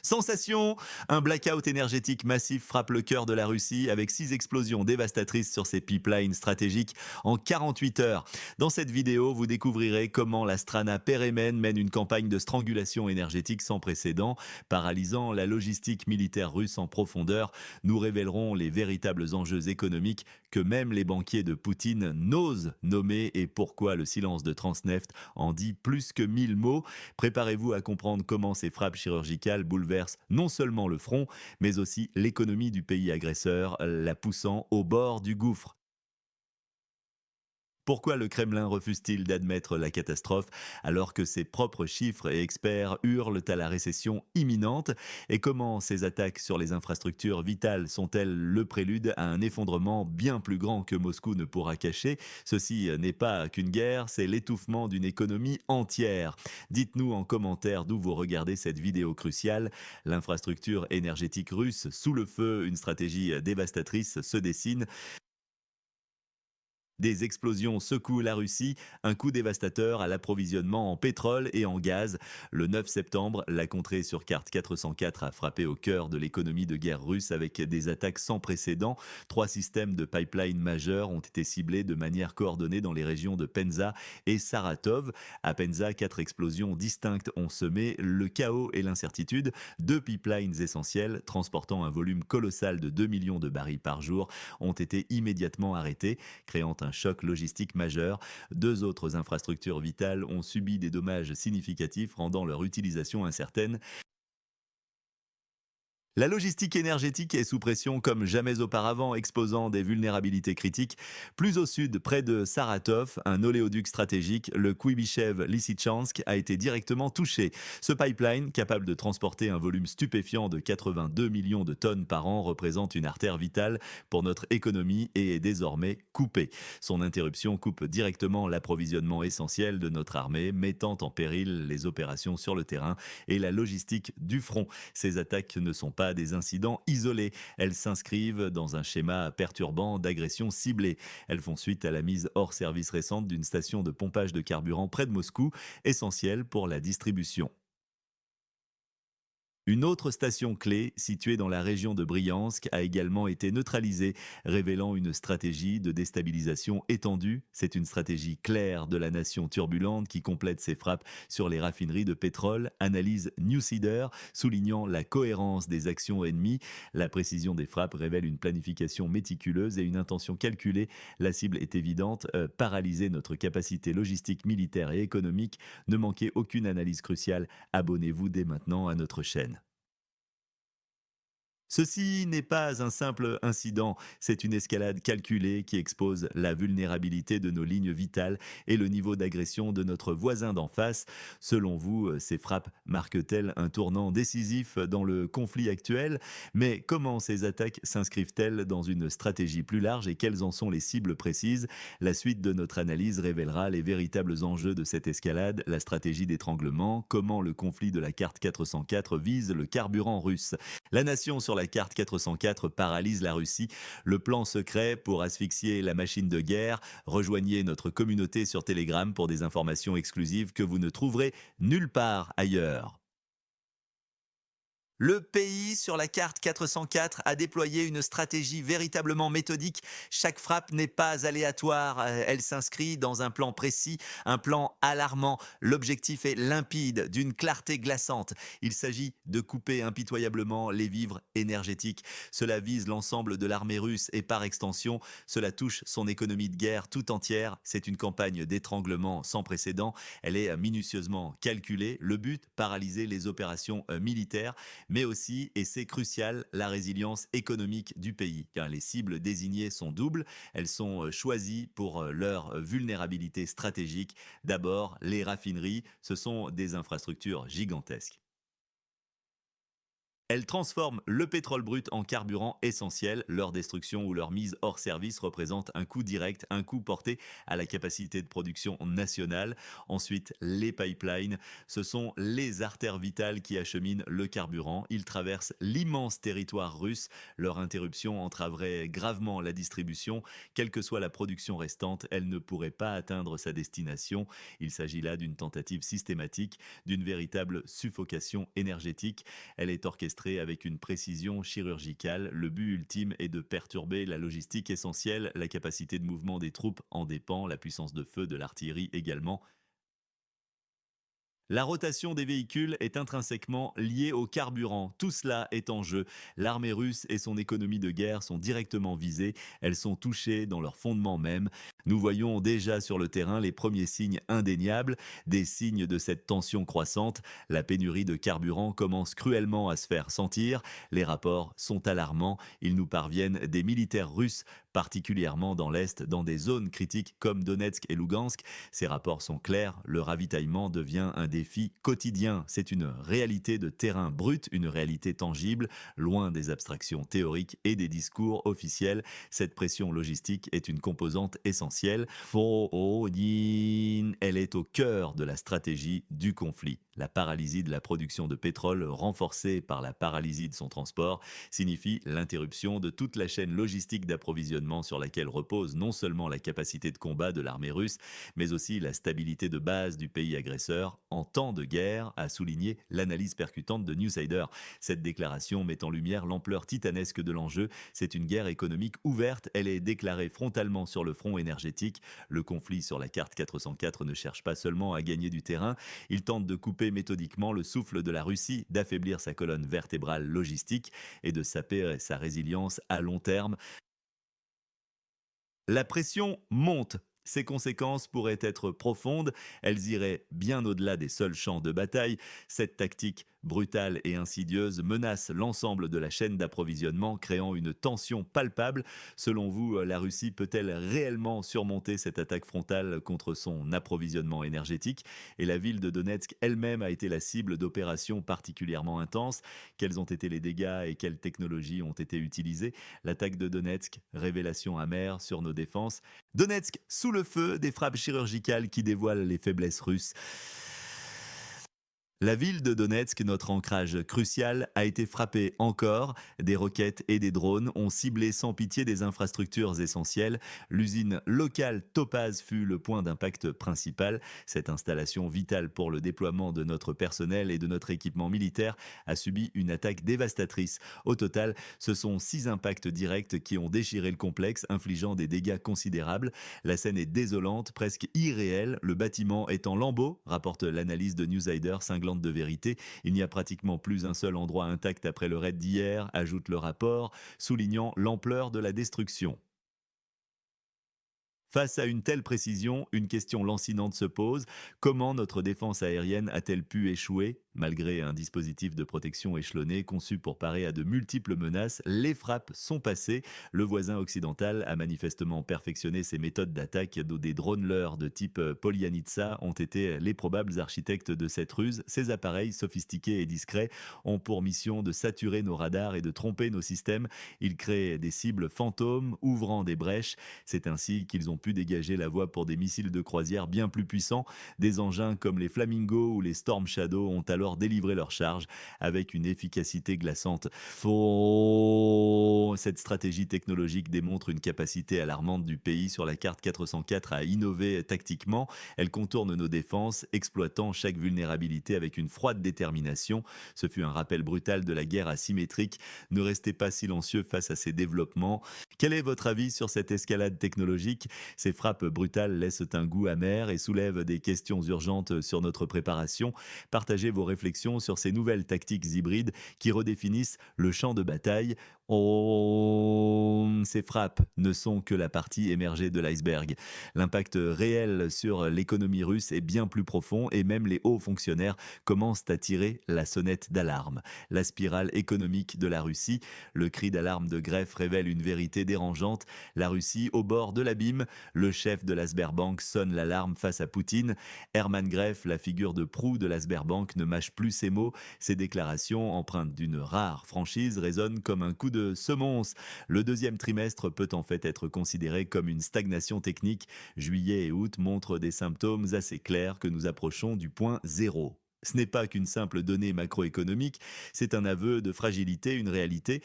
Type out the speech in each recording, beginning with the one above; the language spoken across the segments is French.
Sensation, un blackout énergétique massif frappe le cœur de la Russie avec 6 explosions dévastatrices sur ses pipelines stratégiques en 48 heures. Dans cette vidéo, vous découvrirez comment la Strana Peremen mène une campagne de strangulation énergétique sans précédent, paralysant la logistique militaire russe en profondeur. Nous révélerons les véritables enjeux économiques que même les banquiers de Poutine n'osent nommer et pourquoi le silence de Transneft en dit plus que 1000 mots. Préparez-vous à comprendre comment ces frappes chirurgicales bouleversent non seulement le front, mais aussi l'économie du pays agresseur, la poussant au bord du gouffre. Pourquoi le Kremlin refuse-t-il d'admettre la catastrophe alors que ses propres chiffres et experts hurlent à la récession imminente? Et comment ces attaques sur les infrastructures vitales sont-elles le prélude à un effondrement bien plus grand que Moscou ne pourra cacher? Ceci n'est pas qu'une guerre, c'est l'étouffement d'une économie entière. Dites-nous en commentaire d'où vous regardez cette vidéo cruciale. L'infrastructure énergétique russe sous le feu, une stratégie dévastatrice se dessine. Des explosions secouent la Russie, un coup dévastateur à l'approvisionnement en pétrole et en gaz. Le 9 septembre, la contrée sur carte 404 a frappé au cœur de l'économie de guerre russe avec des attaques sans précédent. 3 systèmes de pipeline majeurs ont été ciblés de manière coordonnée dans les régions de Penza et Saratov. À Penza, 4 explosions distinctes ont semé le chaos et l'incertitude. 2 pipelines essentiels, transportant un volume colossal de 2 millions de barils par jour, ont été immédiatement arrêtés, créant un choc logistique majeur. 2 autres infrastructures vitales ont subi des dommages significatifs, rendant leur utilisation incertaine. La logistique énergétique est sous pression comme jamais auparavant, exposant des vulnérabilités critiques. Plus au sud, près de Saratov, un oléoduc stratégique, le Kuibychev-Lysychansk, a été directement touché. Ce pipeline, capable de transporter un volume stupéfiant de 82 millions de tonnes par an, représente une artère vitale pour notre économie et est désormais coupé. Son interruption coupe directement l'approvisionnement essentiel de notre armée, mettant en péril les opérations sur le terrain et la logistique du front. Ces attaques ne sont pas des incidents isolés, elles s'inscrivent dans un schéma perturbant d'agressions ciblées. Elles font suite à la mise hors service récente d'une station de pompage de carburant près de Moscou, essentielle pour la distribution. Une autre station clé, située dans la région de Briansk, a également été neutralisée, révélant une stratégie de déstabilisation étendue. C'est une stratégie claire de la nation turbulente qui complète ses frappes sur les raffineries de pétrole, analyse Newsider, soulignant la cohérence des actions ennemies. La précision des frappes révèle une planification méticuleuse et une intention calculée. La cible est évidente, paralyser notre capacité logistique, militaire et économique. Ne manquez aucune analyse cruciale. Abonnez-vous dès maintenant à notre chaîne. Ceci n'est pas un simple incident, c'est une escalade calculée qui expose la vulnérabilité de nos lignes vitales et le niveau d'agression de notre voisin d'en face. Selon vous, ces frappes marquent-elles un tournant décisif dans le conflit actuel? Mais comment ces attaques s'inscrivent-elles dans une stratégie plus large et quelles en sont les cibles précises? La suite de notre analyse révélera les véritables enjeux de cette escalade, la stratégie d'étranglement, comment le conflit de la carte 404 vise le carburant russe. La nation sur la carte 404 paralyse la Russie. Le plan secret pour asphyxier la machine de guerre. Rejoignez notre communauté sur Telegram pour des informations exclusives que vous ne trouverez nulle part ailleurs. Le pays, sur la carte 404, a déployé une stratégie véritablement méthodique. Chaque frappe n'est pas aléatoire, elle s'inscrit dans un plan précis, un plan alarmant. L'objectif est limpide, d'une clarté glaçante. Il s'agit de couper impitoyablement les vivres énergétiques. Cela vise l'ensemble de l'armée russe et par extension, cela touche son économie de guerre tout entière. C'est une campagne d'étranglement sans précédent. Elle est minutieusement calculée. Le but, paralyser les opérations militaires, mais aussi, et c'est crucial, la résilience économique du pays. Car les cibles désignées sont doubles, elles sont choisies pour leur vulnérabilité stratégique. D'abord, les raffineries, ce sont des infrastructures gigantesques. Elles transforment le pétrole brut en carburant essentiel. Leur destruction ou leur mise hors service représente un coût direct, un coût porté à la capacité de production nationale. Ensuite, les pipelines, ce sont les artères vitales qui acheminent le carburant. Ils traversent l'immense territoire russe. Leur interruption entraverait gravement la distribution. Quelle que soit la production restante, elle ne pourrait pas atteindre sa destination. Il s'agit là d'une tentative systématique, d'une véritable suffocation énergétique. Elle est orchestrée avec une précision chirurgicale. Le but ultime est de perturber la logistique essentielle, la capacité de mouvement des troupes en dépend, la puissance de feu de l'artillerie également. La rotation des véhicules est intrinsèquement liée au carburant. Tout cela est en jeu. L'armée russe et son économie de guerre sont directement visées. Elles sont touchées dans leur fondement même. Nous voyons déjà sur le terrain les premiers signes indéniables, des signes de cette tension croissante. La pénurie de carburant commence cruellement à se faire sentir. Les rapports sont alarmants. Ils nous parviennent des militaires russes, particulièrement dans l'Est, dans des zones critiques comme Donetsk et Lugansk. Ces rapports sont clairs, le ravitaillement devient un défi quotidien. C'est une réalité de terrain brut, une réalité tangible, loin des abstractions théoriques et des discours officiels. Cette pression logistique est une composante essentielle. Elle est au cœur de la stratégie du conflit. La paralysie de la production de pétrole, renforcée par la paralysie de son transport, signifie l'interruption de toute la chaîne logistique d'approvisionnement sur laquelle repose non seulement la capacité de combat de l'armée russe, mais aussi la stabilité de base du pays agresseur en temps de guerre, a souligné l'analyse percutante de Newsider. Cette déclaration met en lumière l'ampleur titanesque de l'enjeu. C'est une guerre économique ouverte, elle est déclarée frontalement sur le front énergétique. Le conflit sur la carte 404 ne cherche pas seulement à gagner du terrain, il tente de couper méthodiquement le souffle de la Russie, d'affaiblir sa colonne vertébrale logistique et de saper sa résilience à long terme. La pression monte. Ses conséquences pourraient être profondes, elles iraient bien au-delà des seuls champs de bataille. Cette tactique brutale et insidieuse menace l'ensemble de la chaîne d'approvisionnement, créant une tension palpable. Selon vous, la Russie peut-elle réellement surmonter cette attaque frontale contre son approvisionnement énergétique? Et la ville de Donetsk elle-même a été la cible d'opérations particulièrement intenses. Quels ont été les dégâts et quelles technologies ont été utilisées? L'attaque de Donetsk, révélation amère sur nos défenses. Donetsk, sous le feu des frappes chirurgicales qui dévoilent les faiblesses russes. La ville de Donetsk, notre ancrage crucial, a été frappée encore. Des roquettes et des drones ont ciblé sans pitié des infrastructures essentielles. L'usine locale Topaz fut le point d'impact principal. Cette installation vitale pour le déploiement de notre personnel et de notre équipement militaire a subi une attaque dévastatrice. Au total, ce sont 6 impacts directs qui ont déchiré le complexe, infligeant des dégâts considérables. La scène est désolante, presque irréelle. Le bâtiment est en lambeaux, rapporte l'analyse de Newsider, cinglante de vérité. Il n'y a pratiquement plus un seul endroit intact après le raid d'hier, ajoute le rapport, soulignant l'ampleur de la destruction. Face à une telle précision, une question lancinante se pose. Comment notre défense aérienne a-t-elle pu échouer? Malgré un dispositif de protection échelonné conçu pour parer à de multiples menaces, les frappes sont passées. Le voisin occidental a manifestement perfectionné ses méthodes d'attaque, dont des drones leurres de type Polyanitsa ont été les probables architectes de cette ruse. Ces appareils, sophistiqués et discrets, ont pour mission de saturer nos radars et de tromper nos systèmes. Ils créent des cibles fantômes, ouvrant des brèches. C'est ainsi qu'ils ont pu dégager la voie pour des missiles de croisière bien plus puissants. Des engins comme les Flamingo ou les Storm Shadow ont alors délivré leur charge avec une efficacité glaçante. Cette stratégie technologique démontre une capacité alarmante du pays sur la carte 404 à innover tactiquement. Elle contourne nos défenses, exploitant chaque vulnérabilité avec une froide détermination. Ce fut un rappel brutal de la guerre asymétrique. Ne restez pas silencieux face à ces développements. Quel est votre avis sur cette escalade technologique? Ces frappes brutales laissent un goût amer et soulèvent des questions urgentes sur notre préparation. Partagez vos réflexions sur ces nouvelles tactiques hybrides qui redéfinissent le champ de bataille. Oh, ces frappes ne sont que la partie émergée de l'iceberg. L'impact réel sur l'économie russe est bien plus profond et même les hauts fonctionnaires commencent à tirer la sonnette d'alarme. La spirale économique de la Russie, le cri d'alarme de Greff révèle une vérité dérangeante. La Russie au bord de l'abîme, le chef de la Sberbank sonne l'alarme face à Poutine. Hermann Greff, la figure de proue de la Sberbank, ne mâche plus ses mots. Ses déclarations, empreintes d'une rare franchise, résonnent comme un coup de semonce. Le deuxième trimestre peut en fait être considéré comme une stagnation technique. Juillet et août montrent des symptômes assez clairs que nous approchons du point zéro. Ce n'est pas qu'une simple donnée macroéconomique, c'est un aveu de fragilité, une réalité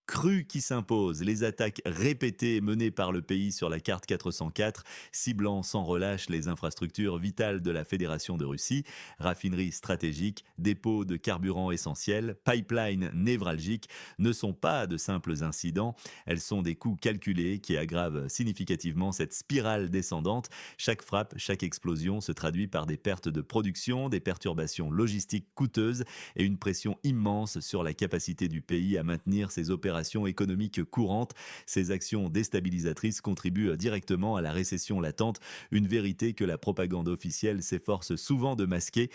crue qui s'impose, les attaques répétées menées par le pays sur la carte 404, ciblant sans relâche les infrastructures vitales de la Fédération de Russie, raffineries stratégiques, dépôts de carburant essentiels, pipelines névralgiques, ne sont pas de simples incidents, elles sont des coûts calculés qui aggravent significativement cette spirale descendante. Chaque frappe, chaque explosion se traduit par des pertes de production, des perturbations logistiques coûteuses et une pression immense sur la capacité du pays à maintenir ses opérations économiques courantes. Ces actions déstabilisatrices contribuent directement à la récession latente, une vérité que la propagande officielle s'efforce souvent de masquer.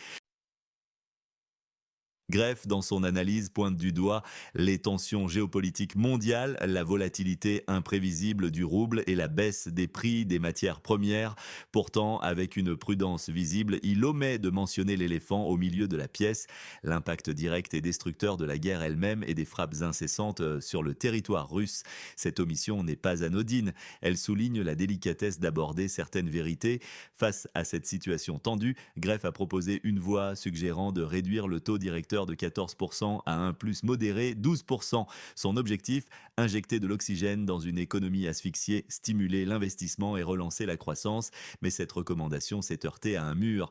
Greff, dans son analyse, pointe du doigt les tensions géopolitiques mondiales, la volatilité imprévisible du rouble et la baisse des prix des matières premières. Pourtant, avec une prudence visible, il omet de mentionner l'éléphant au milieu de la pièce, l'impact direct et destructeur de la guerre elle-même et des frappes incessantes sur le territoire russe. Cette omission n'est pas anodine, elle souligne la délicatesse d'aborder certaines vérités. Face à cette situation tendue, Greff a proposé une voie suggérant de réduire le taux directeur de 14% à un plus modéré 12%. Son objectif, injecter de l'oxygène dans une économie asphyxiée, stimuler l'investissement et relancer la croissance. Mais cette recommandation s'est heurtée à un mur.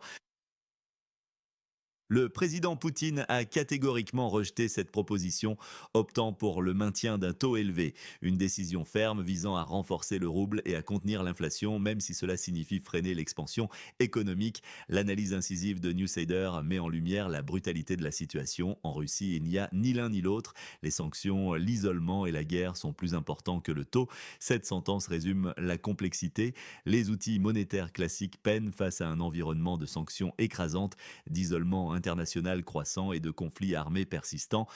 Le président Poutine a catégoriquement rejeté cette proposition, optant pour le maintien d'un taux élevé, une décision ferme visant à renforcer le rouble et à contenir l'inflation, même si cela signifie freiner l'expansion économique. L'analyse incisive de Newsider met en lumière la brutalité de la situation. En Russie, il n'y a ni l'un ni l'autre. Les sanctions, l'isolement et la guerre sont plus importants que le taux. Cette sentence résume la complexité. Les outils monétaires classiques peinent face à un environnement de sanctions écrasantes, d'isolement international croissant et de conflits armés persistants.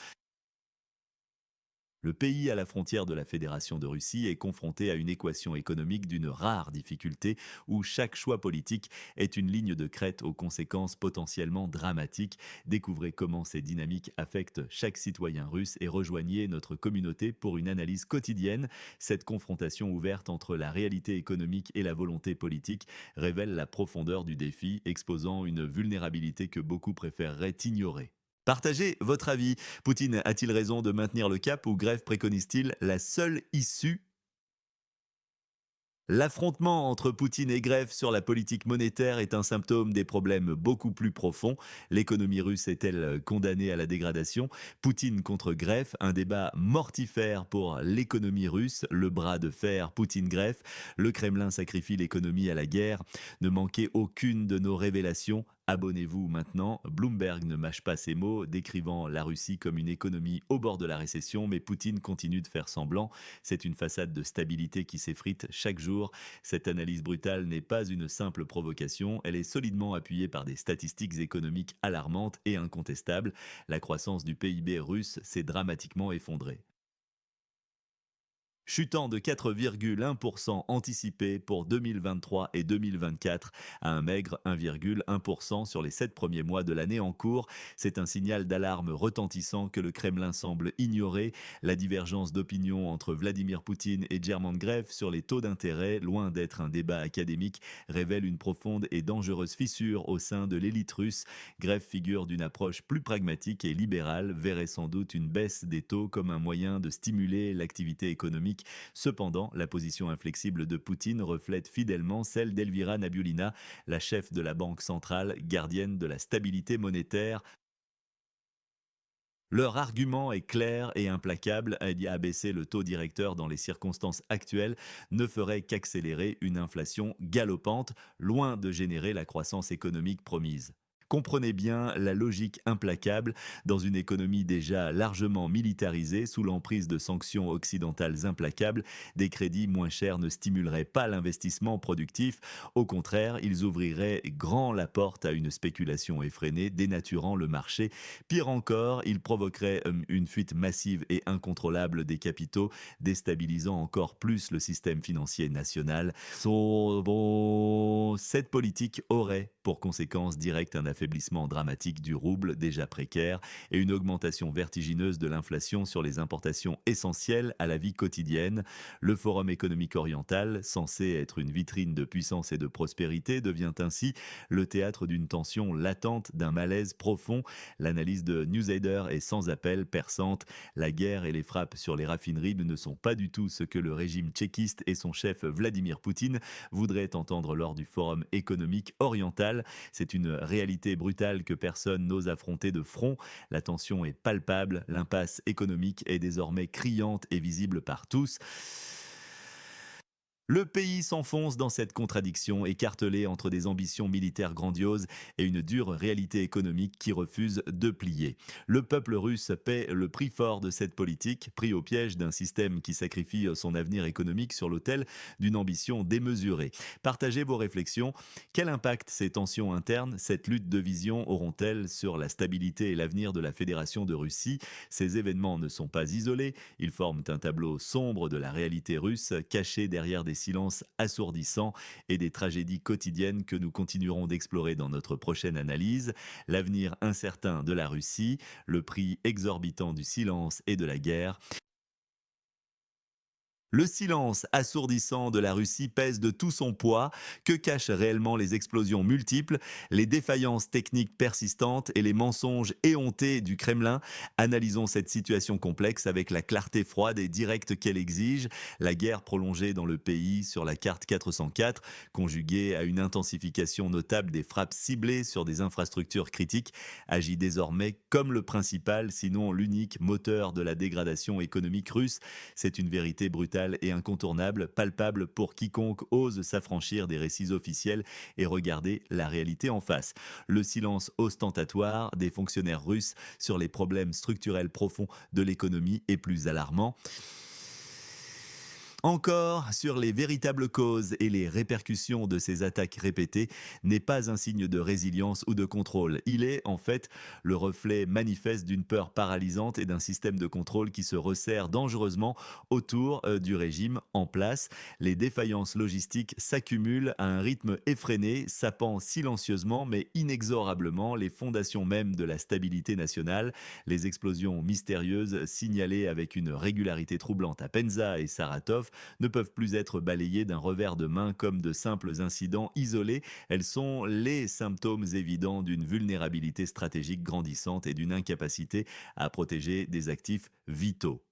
Le pays à la frontière de la Fédération de Russie est confronté à une équation économique d'une rare difficulté où chaque choix politique est une ligne de crête aux conséquences potentiellement dramatiques. Découvrez comment ces dynamiques affectent chaque citoyen russe et rejoignez notre communauté pour une analyse quotidienne. Cette confrontation ouverte entre la réalité économique et la volonté politique révèle la profondeur du défi, exposant une vulnérabilité que beaucoup préféreraient ignorer. Partagez votre avis. Poutine a-t-il raison de maintenir le cap ou Greff préconise-t-il la seule issue? L'affrontement entre Poutine et Greff sur la politique monétaire est un symptôme des problèmes beaucoup plus profonds. L'économie russe est-elle condamnée à la dégradation? Poutine contre Greff, un débat mortifère pour l'économie russe, le bras de fer Poutine-Greff. Le Kremlin sacrifie l'économie à la guerre. Ne manquez aucune de nos révélations. Abonnez-vous maintenant. Bloomberg ne mâche pas ses mots, décrivant la Russie comme une économie au bord de la récession, mais Poutine continue de faire semblant. C'est une façade de stabilité qui s'effrite chaque jour. Cette analyse brutale n'est pas une simple provocation, elle est solidement appuyée par des statistiques économiques alarmantes et incontestables. La croissance du PIB russe s'est dramatiquement effondrée, chutant de 4,1% anticipé pour 2023 et 2024 à un maigre 1,1% sur les 7 premiers mois de l'année en cours. C'est un signal d'alarme retentissant que le Kremlin semble ignorer. La divergence d'opinion entre Vladimir Poutine et German Greff sur les taux d'intérêt, loin d'être un débat académique, révèle une profonde et dangereuse fissure au sein de l'élite russe. Greff, figure d'une approche plus pragmatique et libérale, verrait sans doute une baisse des taux comme un moyen de stimuler l'activité économique. Cependant, la position inflexible de Poutine reflète fidèlement celle d'Elvira Nabiulina, la chef de la Banque centrale, gardienne de la stabilité monétaire. Leur argument est clair et implacable, abaisser le taux directeur dans les circonstances actuelles ne ferait qu'accélérer une inflation galopante, loin de générer la croissance économique promise. Comprenez bien la logique implacable. Dans une économie déjà largement militarisée, sous l'emprise de sanctions occidentales implacables, des crédits moins chers ne stimuleraient pas l'investissement productif. Au contraire, ils ouvriraient grand la porte à une spéculation effrénée, dénaturant le marché. Pire encore, ils provoqueraient une fuite massive et incontrôlable des capitaux, déstabilisant encore plus le système financier national. Cette politique aurait pour conséquence directe un affaiblissement dramatique du rouble déjà précaire et une augmentation vertigineuse de l'inflation sur les importations essentielles à la vie quotidienne. Le Forum économique oriental, censé être une vitrine de puissance et de prospérité, devient ainsi le théâtre d'une tension latente, d'un malaise profond. L'analyse de Newseder est sans appel, perçante. La guerre et les frappes sur les raffineries ne sont pas du tout ce que le régime tchéquiste et son chef Vladimir Poutine voudraient entendre lors du Forum économique oriental. C'est une réalité brutale que personne n'ose affronter de front. La tension est palpable, l'impasse économique est désormais criante et visible par tous. Le pays s'enfonce dans cette contradiction, écartelé entre des ambitions militaires grandioses et une dure réalité économique qui refuse de plier. Le peuple russe paie le prix fort de cette politique, pris au piège d'un système qui sacrifie son avenir économique sur l'autel d'une ambition démesurée. Partagez vos réflexions. Quel impact ces tensions internes, cette lutte de vision auront-elles sur la stabilité et l'avenir de la Fédération de Russie? Ces événements ne sont pas isolés, ils forment un tableau sombre de la réalité russe, caché derrière des silences assourdissants et des tragédies quotidiennes que nous continuerons d'explorer dans notre prochaine analyse. L'avenir incertain de la Russie, le prix exorbitant du silence et de la guerre. Le silence assourdissant de la Russie pèse de tout son poids. Que cachent réellement les explosions multiples, les défaillances techniques persistantes et les mensonges éhontés du Kremlin? Analysons cette situation complexe avec la clarté froide et directe qu'elle exige. La guerre prolongée dans le pays sur la carte 404, conjuguée à une intensification notable des frappes ciblées sur des infrastructures critiques, agit désormais comme le principal, sinon l'unique moteur de la dégradation économique russe. C'est une vérité brutale et incontournable, palpable pour quiconque ose s'affranchir des récits officiels et regarder la réalité en face. Le silence ostentatoire des fonctionnaires russes sur les problèmes structurels profonds de l'économie est plus alarmant encore sur les véritables causes et les répercussions de ces attaques répétées n'est pas un signe de résilience ou de contrôle. Il est en fait le reflet manifeste d'une peur paralysante et d'un système de contrôle qui se resserre dangereusement autour du régime en place. Les défaillances logistiques s'accumulent à un rythme effréné, sapant silencieusement mais inexorablement les fondations mêmes de la stabilité nationale. Les explosions mystérieuses signalées avec une régularité troublante à Penza et Saratov ne peuvent plus être balayées d'un revers de main comme de simples incidents isolés. Elles sont les symptômes évidents d'une vulnérabilité stratégique grandissante et d'une incapacité à protéger des actifs vitaux.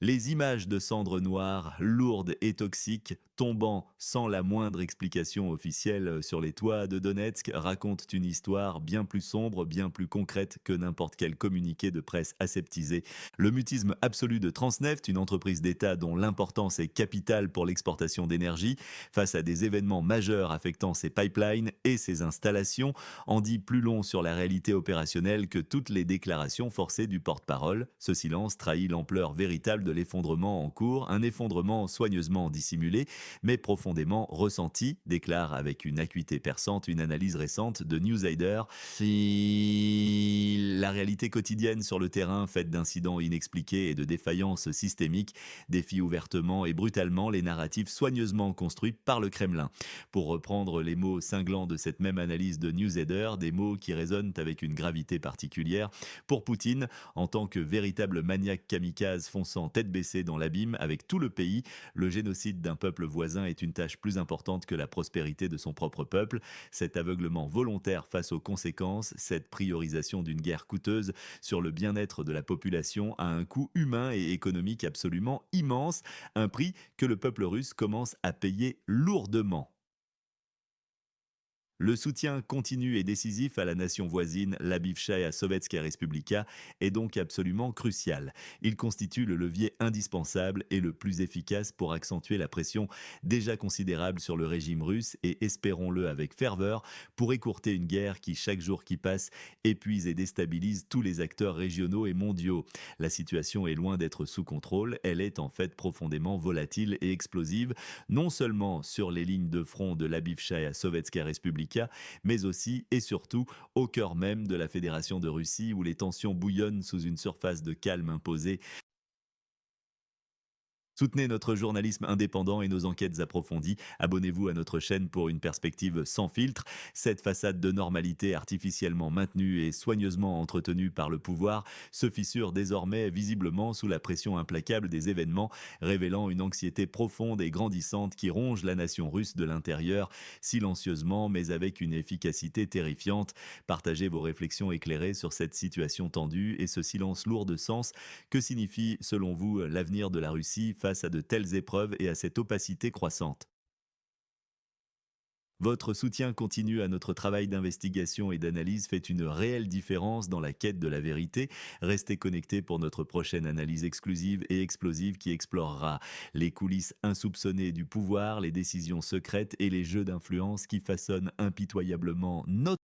Les images de cendres noires, lourdes et toxiques, tombant sans la moindre explication officielle sur les toits de Donetsk, racontent une histoire bien plus sombre, bien plus concrète que n'importe quel communiqué de presse aseptisé. Le mutisme absolu de Transneft, une entreprise d'État dont l'importance est capitale pour l'exportation d'énergie, face à des événements majeurs affectant ses pipelines et ses installations, en dit plus long sur la réalité opérationnelle que toutes les déclarations forcées du porte-parole. Ce silence trahit l'ampleur véritable de l'effondrement en cours, un effondrement soigneusement dissimulé, mais profondément ressenti, déclare avec une acuité perçante une analyse récente de Newsider. Si la réalité quotidienne sur le terrain, faite d'incidents inexpliqués et de défaillances systémiques, défie ouvertement et brutalement les narratifs soigneusement construits par le Kremlin. Pour reprendre les mots cinglants de cette même analyse de Newsider, des mots qui résonnent avec une gravité particulière, pour Poutine, en tant que véritable maniaque kamikaze fonçant tête baissée dans l'abîme avec tout le pays, le génocide d'un peuple voisin est une tâche plus importante que la prospérité de son propre peuple. Cet aveuglement volontaire face aux conséquences, cette priorisation d'une guerre coûteuse sur le bien-être de la population a un coût humain et économique absolument immense, un prix que le peuple russe commence à payer lourdement. Le soutien continu et décisif à la nation voisine, la Bivshaya Sovetskaya Respublika, est donc absolument crucial. Il constitue le levier indispensable et le plus efficace pour accentuer la pression déjà considérable sur le régime russe et, espérons-le avec ferveur, pour écourter une guerre qui, chaque jour qui passe, épuise et déstabilise tous les acteurs régionaux et mondiaux. La situation est loin d'être sous contrôle, elle est en fait profondément volatile et explosive, non seulement sur les lignes de front de la Bivshaya Sovetskaya Respublika, mais aussi et surtout au cœur même de la Fédération de Russie où les tensions bouillonnent sous une surface de calme imposée. Soutenez notre journalisme indépendant et nos enquêtes approfondies. Abonnez-vous à notre chaîne pour une perspective sans filtre. Cette façade de normalité artificiellement maintenue et soigneusement entretenue par le pouvoir se fissure désormais visiblement sous la pression implacable des événements, révélant une anxiété profonde et grandissante qui ronge la nation russe de l'intérieur, silencieusement mais avec une efficacité terrifiante. Partagez vos réflexions éclairées sur cette situation tendue et ce silence lourd de sens. Que signifie, selon vous, l'avenir de la Russie face à de telles épreuves et à cette opacité croissante? Votre soutien continu à notre travail d'investigation et d'analyse fait une réelle différence dans la quête de la vérité. Restez connectés pour notre prochaine analyse exclusive et explosive qui explorera les coulisses insoupçonnées du pouvoir, les décisions secrètes et les jeux d'influence qui façonnent impitoyablement notre